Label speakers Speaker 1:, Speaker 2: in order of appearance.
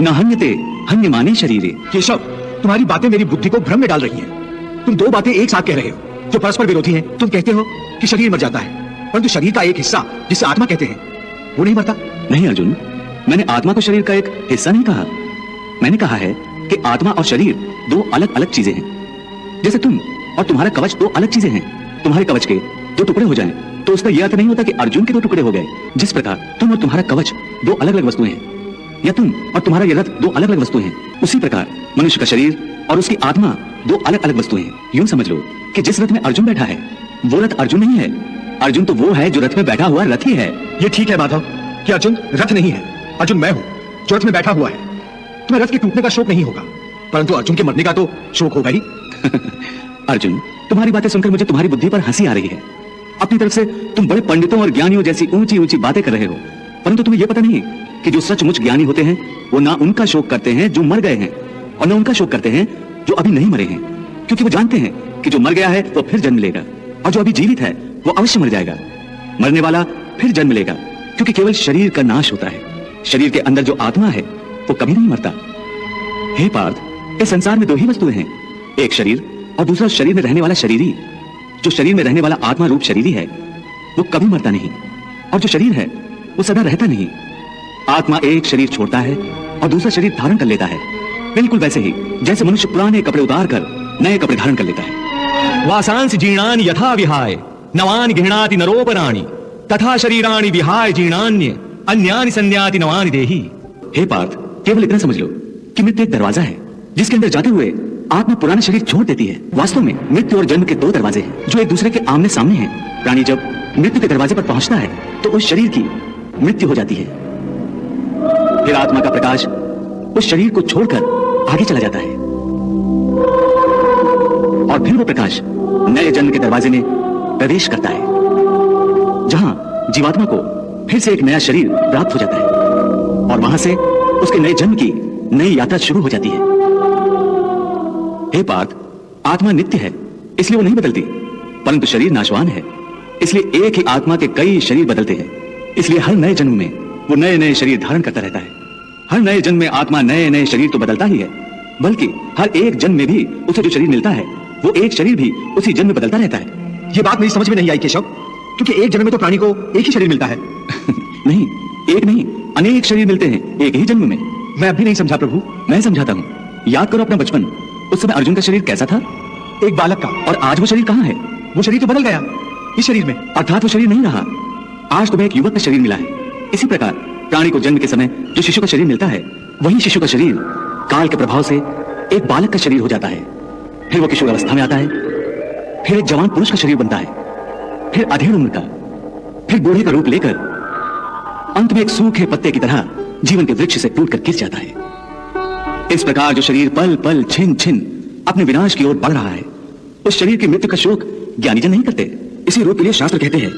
Speaker 1: न हन्यते हन्यमाने शरीरे।
Speaker 2: केशव, तुम्हारी बातें मेरी बुद्धि को भ्रम में डाल रही हैं। तुम दो बातें एक साथ कह रहे हो जो परस्पर विरोधी हैं। तुम कहते हो कि शरीर मर जाता है, परंतु शरीर का एक हिस्सा जिसे आत्मा कहते हैं वो नहीं मरता।
Speaker 1: नहीं अर्जुन, मैंने आत्मा को शरीर का एक हिस्सा नहीं कहा। मैंने कहा है कि आत्मा और शरीर दो अलग अलग चीजें हैं। जैसे तुम और तुम्हारा कवच दो अलग चीजें हैं। तुम्हारे कवच के दो टुकड़े हो जाएं तो उसका यह अर्थ नहीं होता कि अर्जुन के दो टुकड़े हो गए। जिस प्रकार तुम और तुम्हारा कवच दो अलग अलग वस्तुएं हैं, या तुम और तुम्हारा यह रथ दो अलग अलग वस्तुएं हैं, उसी प्रकार मनुष्य का शरीर और उसकी आत्मा दो अलग अलग वस्तुएं हैं। यूं समझ लो कि जिस रथ में अर्जुन बैठा है वो रथ अर्जुन नहीं है। अर्जुन तो वो है जो रथ में बैठा हुआ रथ ही है।
Speaker 2: ये ठीक है माधव कि अर्जुन रथ नहीं है, अर्जुन मैं हूं जो रथ में बैठा हुआ है। तुम्हें रथ के टूटने का शोक नहीं होगा, परंतु अर्जुन के मरने का तो शोक होगा ही।
Speaker 1: अर्जुन, तुम्हारी बातें सुनकर मुझे तुम्हारी बुद्धि पर हंसी आ रही है। अपनी तरफ से तुम बड़े पंडितों और ज्ञानियों जैसी ऊंची ऊंची बातें कर रहे हो, परंतु तुम्हें यह पता नहीं कि जो सचमुच ज्ञानी होते हैं वो ना उनका शोक करते हैं जो मर गए हैं, और ना उनका शोक करते हैं जो अभी नहीं मरे हैं, क्योंकि वो जानते हैं कि जो मर गया है वो फिर जन्म लेगा, और जो अभी जीवित है वो अवश्य मर जाएगा। मरने वाला फिर जन्म लेगा, क्योंकि केवल शरीर का नाश होता है। शरीर के अंदर जो आत्मा है वो कभी नहीं मरता। हे पार्थ, इस संसार में दो ही वस्तुएं हैं, एक शरीर और दूसरा शरीर में रहने वाला शरीरी। जो शरीर में रहने वाला आत्मा रूप शरीरी है वो कभी मरता नहीं, और जो शरीर है वो सदा रहता नहीं। आत्मा एक शरीर छोड़ता है और दूसरा शरीर धारण कर लेता है, बिल्कुल वैसे ही जैसे मनुष्य पुराने कपड़े उतार कर नए कपड़े धारण कर लेता है।
Speaker 3: वासांसि जीर्णानि यथा विहाय नवानि गृह्णाति नरोपराणि तथा शरीराणि विहाय जीर्णान्य अन्यानि संन्याति नवानि देहि।
Speaker 1: हे पार्थ, केवल इतना समझ लो कि मृत्यु एक दरवाजा है जिसके अंदर जाते हुए आत्मा पुराना शरीर छोड़ देती है। वास्तव में मृत्यु और जन्म के दो दरवाजे हैं जो एक दूसरे के आमने सामने हैं। प्राणी जब मृत्यु के दरवाजे पर पहुंचता है तो उस शरीर की मृत्यु हो जाती है। फिर आत्मा का प्रकाश उस शरीर को छोड़कर आगे चला जाता है, और फिर वो प्रकाश नए जन्म के दरवाजे में प्रवेश करता है, जहां जीवात्मा को फिर से एक नया शरीर प्राप्त हो जाता है, और वहां से उसके नए जन्म की नई यात्रा शुरू हो जाती है। हे पार्थ, आत्मा नित्य है इसलिए वो नहीं बदलती, परंतु शरीर नाशवान है इसलिए एक ही आत्मा के कई शरीर बदलते हैं। इसलिए हर नए जन्म में वो नए नए शरीर धारण करता रहता है। हर नए जन्म में आत्मा नए नए शरीर तो बदलता ही है, बल्कि हर एक जन्म में भी उसे जो शरीर मिलता है वो एक शरीर भी उसी जन्म में बदलता रहता है।
Speaker 2: ये बात मेरी समझ में नहीं आई केशव, क्योंकि एक जन्म में तो प्राणी को एक ही शरीर मिलता है।
Speaker 1: नहीं, एक नहीं, अनेक शरीर मिलते हैं एक ही जन्म में।
Speaker 2: मैं अभी नहीं समझा प्रभु।
Speaker 1: मैं समझाता हूँ। याद करो अपना बचपन। उस समय अर्जुन का शरीर कैसा था?
Speaker 2: एक बालक का।
Speaker 1: और आज वो शरीर कहाँ है?
Speaker 2: वो शरीर तो बदल गया इस शरीर में,
Speaker 1: अर्थात वो शरीर नहीं रहा। आज तुम्हें एक युवक का शरीर मिला है। इसी प्रकार प्राणी को जन्म के समय जो शिशु का शरीर मिलता है वही शिशु का शरीर काल के प्रभाव से एक बालक का शरीर हो जाता है। फिर वो किशोर अवस्था में आता है, फिर एक जवान पुरुष का शरीर बनता है, फिर अधेड़ उम्र का, फिर बूढ़े का रूप लेकर अंत में एक सूखे पत्ते की तरह जीवन के वृक्ष से टूटकर गिर जाता है। इस प्रकार जो शरीर पल पल छिन छिन अपने विनाश की ओर बढ़ रहा है, उस शरीर की मृत्यु का शोक ज्ञानीजन नहीं करते। इसी रूप के लिए शास्त्र कहते हैं